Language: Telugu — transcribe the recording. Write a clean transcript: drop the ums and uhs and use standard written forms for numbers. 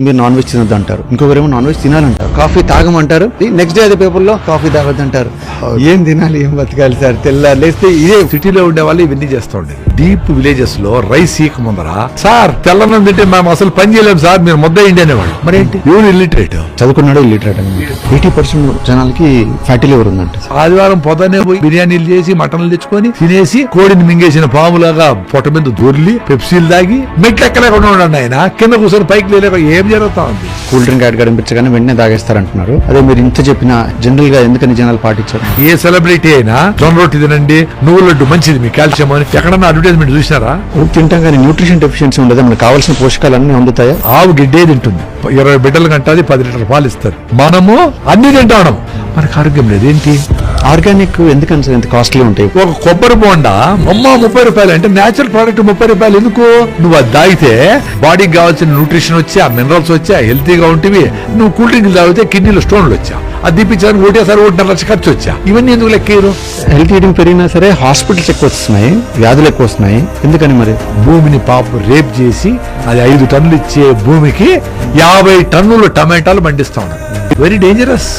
మీరు నాన్ వెజ్ తినొద్దు అంటారు, ఇంకొకరేమో నాన్ వెజ్ తినాలంటారు, కాఫీ తాగమంటారు, నెక్స్ట్ డే అదే పేపర్లో కాఫీ తాగొద్దు అంటారు. ఏం తినాలి, ఏం బతకాలి సార్? తెల్లారు లేస్తే ఇదే. సిటీలో ఉండే వాళ్ళు ఇవన్నీ చేస్తూ ఉండేది. డీప్ విలేజెస్ లో రైస్ ఈక ముందర సార్ తెల్లన్నం తింటే మేము అసలు పని చేయలేము సార్, మీరు ముద్ద ఇండి అనేవాళ్ళు. మరి ఏంటి, ఎవరు ఇల్లిటరేట్? చదువుకున్నాడు ఇల్లిటరేట్ అనమాట. 80% జనాలకి ఫ్యాటీ లివర్ ఉందంట. ఆదివారం పొద్దున్నే పోయి బిర్యానీలు చేసి మటన్లు తెచ్చుకొని తినేసి కోడిని మింగేసిన పాములాగా పొట్ట మీద దొర్లి పెప్సీలు దాగి మెట్లు ఎక్కలేకుండా ఉండండి ఆయన, కింద కూర్చొని పైకి లేక ఏం జరుగుతా ఉంది. కూల్ డ్రింక్ యాడ్ కనిపించగానే వెంటనే తాగేస్తారంటున్నారు. అదే మీరు ఇంత చెప్పిన జనరల్ గా ఎందుకని జనాలు పాటించారు? ఏ సెలబ్రిటీ అయినా జొన్న రొట్టి తినండి, నువ్వుల లడ్డు మంచిది మీ కాల్షియం అని ఎక్కడన్నా అడ్వర్టైజ్మెంట్ చూసినారా? తింటాం కానీ న్యూట్రిషన్ డెఫిషియన్సీ ఉండదు, మనకు కావాల్సిన పోషకాలన్నీ అందుతాయా? ఆవు గిడ్డే తింటుంది, 20 బిడ్డలు కంటే 10 లీటర్ పాలు ఇస్తారు. మనము అన్ని తింటాం, మనకు ఆరోగ్యం లేదు. ఏంటి ఆర్గానిక్ ఎందుకని సార్ ఇంత కాస్ట్లీ ఉంటాయి? ఒక కొబ్బరి బోండా 30 రూపాయలు అంటే నేచురల్ ప్రోడక్ట్ 30 రూపాయలు ఎందుకు? నువ్వు అది తాగితే బాడీకి కావాల్సిన న్యూట్రిషన్ వచ్చి ఆ మినరల్స్ వచ్చా హెల్తీగా ఉంటివి. నువ్వు కూల్ డ్రింక్ తాగితే కిడ్నీలో స్టోన్లు వచ్చా, అది తీపించడానికి ఒకటేసారి 1.5 లక్ష ఖర్చు వచ్చా. ఇవన్నీ ఎందుకు లెక్కేరు? హెల్త్ ఈటింగ్ పెరిగినా సరే హాస్పిటల్స్ ఎక్కువ వస్తున్నాయి, వ్యాధులు ఎక్కువ వస్తున్నాయి. ఎందుకని మరి? భూమిని పాపం రేప్ చేసి అది 5 టన్నులు ఇచ్చే భూమికి 50 టన్నులు టమాటాలు పండిస్తా ఉన్నారు. Very dangerous.